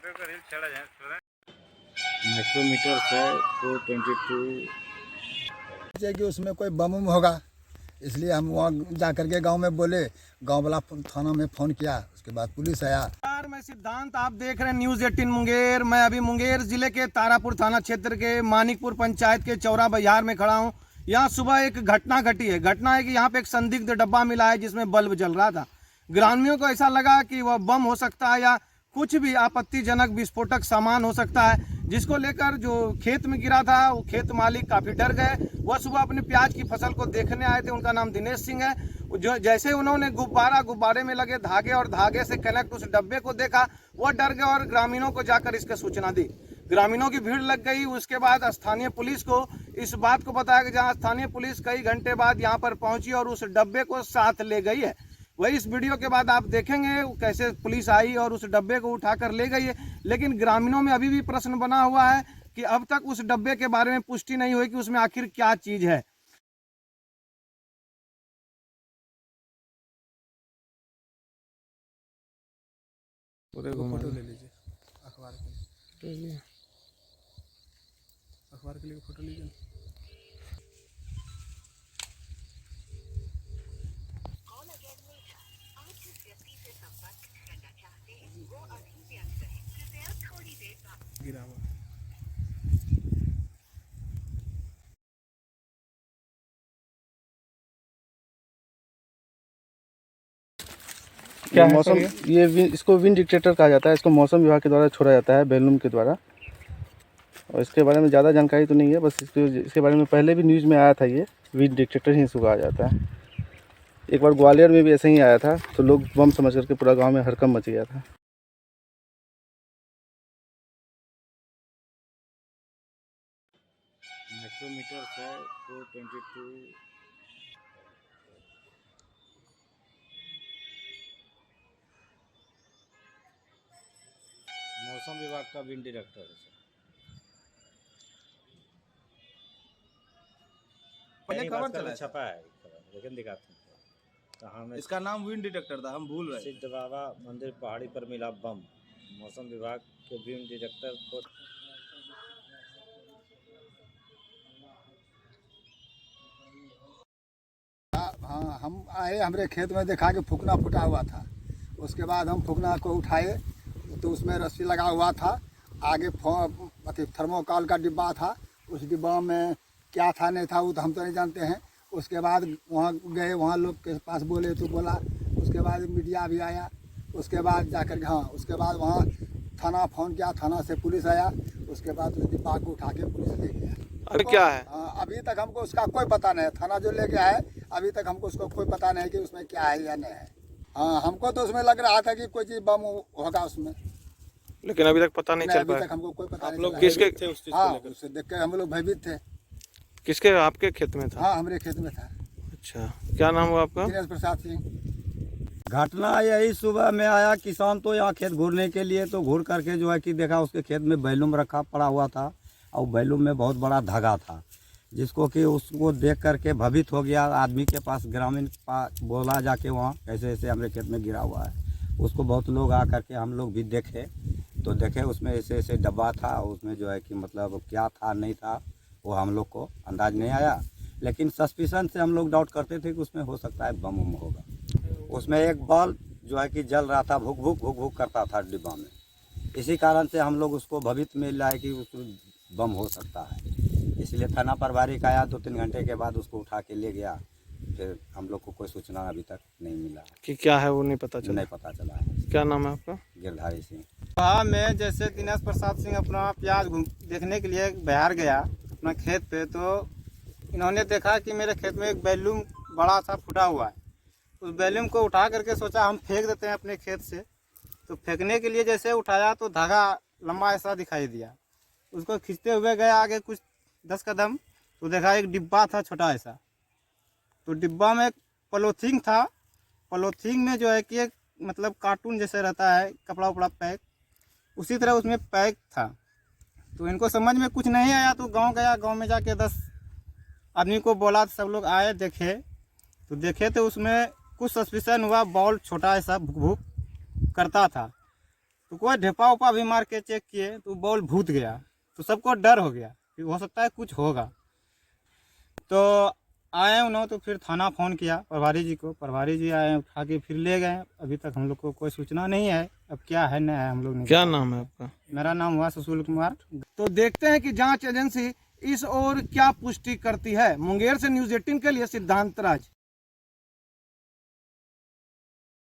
Micrometer है 422 कि उसमें कोई बम होगा, इसलिए हम वहाँ जा करके गांव में बोले, गांव वाला थाना में फ़ोन किया, उसके बाद पुलिस आया। यार मैं सिद्धांत, आप देख रहे हैं न्यूज़ 18 मुंगेर। मैं अभी मुंगेर जिले के तारापुर थाना क्षेत्र के मानिकपुर पंचायत के चौरा बाजार में खड़ा हूँ। यहाँ सुबह एक घटना घटी है। घटना है कि यहाँ पे एक संदिग्ध डब्बा मिला है जिसमें बल्ब जल रहा था। ग्रामीणों को ऐसा लगा कि वह बम हो सकता है या कुछ भी आपत्तिजनक विस्फोटक सामान हो सकता है, जिसको लेकर जो खेत में गिरा था वो खेत मालिक काफी डर गए। वह सुबह अपने प्याज की फसल को देखने आए थे। उनका नाम दिनेश सिंह है। जो जैसे उन्होंने गुब्बारे में लगे धागे और धागे से कनेक्ट उस डब्बे को देखा, वह डर गए और ग्रामीणों को जाकर इसकी सूचना दी। ग्रामीणों की भीड़ लग गई। उसके बाद स्थानीय पुलिस को इस बात को बताया कि जहां स्थानीय पुलिस कई घंटे बाद यहां पर पहुंची और उस डब्बे को साथ ले गई है। वही इस वीडियो के बाद आप देखेंगे कैसे पुलिस आई और उस डब्बे को उठाकर ले गई है। लेकिन ग्रामीणों में अभी भी प्रश्न बना हुआ है कि अब तक उस डब्बे के बारे में पुष्टि नहीं हुई कि उसमें आखिर क्या चीज है। फोटो ले लीजिए, अखबार के लिए फोटो लीजिए। गिरा हुआ क्या मौसम, ये इसको विंड डिटेक्टर कहा जाता है। इसको मौसम विभाग के द्वारा छोड़ा जाता है बैलूम के द्वारा। और इसके बारे में ज़्यादा जानकारी तो नहीं है, बस इसके बारे में पहले भी न्यूज़ में आया था। ये विंड डिटेक्टर ही इसको कहा जाता है। एक बार ग्वालियर में भी ऐसे ही आया था, तो लोग बम समझ करके पूरा गांव में हड़कंप मच गया था। माइक्रोमीटर है 422 मौसम विभाग का विंड डायरेक्टर है सर। पहले खबर चला छपा है लेकिन दिखाते हैं कहाँ में। इसका नाम विंड डिटेक्टर था, हम भूल रहे। सिद्ध बाबा मंदिर पहाड़ी पर मिला बम। मौसम विभाग के विंड डिटेक्टर को हाँ, हम आए, हमारे खेत में देखा कि फूकना फूटा हुआ था। उसके बाद हम फूकना को उठाए तो उसमें रस्सी लगा हुआ था। आगे थर्मोकॉल का डिब्बा था। उस डिब्बा में क्या था नहीं था वो तो हम तो नहीं जानते हैं। उसके बाद वहाँ गए, वहाँ लोग के पास बोले तो बोला। उसके बाद मीडिया भी आया। उसके बाद जाकर हाँ, उसके बाद वहाँ थाना फ़ोन किया, थाना से पुलिस आया। उसके बाद उस डिब्बा को उठा के पुलिस ले गया। अभी क्या है? अभी तक हमको उसका कोई पता नहीं है। थाना जो ले गया है अभी तक हमको उसको कोई पता नहीं कि उसमें क्या है या नहीं है। हाँ, हमको तो उसमें लग रहा था कि कोई चीज़ बम होगा उसमें, लेकिन अभी तक पता नहीं चल पाया। अभी तक हमको कोई पता नहीं। लोग किसके थे उस चीज़ को लेकर? उससे देख के हम लोग भयभीत थे। किसके, आपके खेत में था? हाँ, हमारे खेत में था। अच्छा, क्या नाम हुआ आपका? दिनेश प्रसाद सिंह। घटना यही, सुबह में आया किसान तो यहाँ खेत घूरने के लिए, तो घूर करके जो है कि देखा उसके खेत में बैलूम रखा पड़ा हुआ था और बैलूम में बहुत बड़ा धागा था, जिसको कि उसको देख करके भयभीत हो गया। आदमी के पास, ग्रामीण बोला जाके वहाँ ऐसे ऐसे हमारे खेत में गिरा हुआ है। उसको बहुत लोग आ करके, हम लोग भी देखे तो देखे उसमें ऐसे ऐसे डब्बा था। उसमें जो है कि मतलब क्या था नहीं था वो हम लोग को अंदाज नहीं आया, लेकिन सस्पिशन से हम लोग डाउट करते थे कि उसमें हो सकता है बम उम होगा। उसमें एक बल्ब जो है कि जल रहा था, भुक भुक भुक भुक करता था डिब्बा में। इसी कारण से हम लोग उसको भविष्य में लाए कि उसमें बम हो सकता है। इसलिए थाना प्रभारी का आया, 2-3 घंटे के बाद उसको उठा के ले गया। फिर हम लोग को कोई सूचना अभी तक नहीं मिला कि क्या है वो नहीं पता चला। नहीं पता चला है। क्या नाम है आपका? गिरधारी सिंह। हाँ, मैं जैसे दिनेश प्रसाद सिंह अपना प्याज देखने के लिए बिहार गया अपना खेत पे, तो इन्होंने देखा कि मेरे खेत में एक बैलूम बड़ा सा फूटा हुआ है। उस बैलूम को उठा करके सोचा हम फेंक देते हैं अपने खेत से। तो फेंकने के लिए जैसे उठाया तो धागा लंबा ऐसा दिखाई दिया। उसको खींचते हुए गया आगे कुछ 10 कदम, तो देखा एक डिब्बा था छोटा ऐसा। तो डिब्बा में एक पॉलीथीन था। पॉलीथीन में जो है कि एक मतलब कार्टून जैसे रहता है, कपड़ा उपड़ा पैक, उसी तरह उसमें पैक था। तो इनको समझ में कुछ नहीं आया तो गांव गया। गांव में जाके 10 आदमी को बोला, सब लोग आए, देखे तो उसमें कुछ सस्पिशन हुआ। बॉल छोटा ऐसा भुक भुक करता था। तो कोई ढेपा उपा भी मार के चेक किए तो बॉल भूत गया, तो सबको डर हो गया कि हो सकता है कुछ होगा। तो आए उन्होंने, तो फिर थाना फ़ोन किया प्रभारी जी को, प्रभारी जी आए, उठा के फिर ले गए। अभी तक हम लोग को कोई सूचना नहीं है, अब क्या है नहीं है हम लोग नहीं। क्या नाम है आपका? मेरा नाम हुआ सुशील कुमार। तो देखते हैं कि जांच एजेंसी इस ओर क्या पुष्टि करती है। मुंगेर से न्यूज़ 18 के लिए सिद्धांत राज।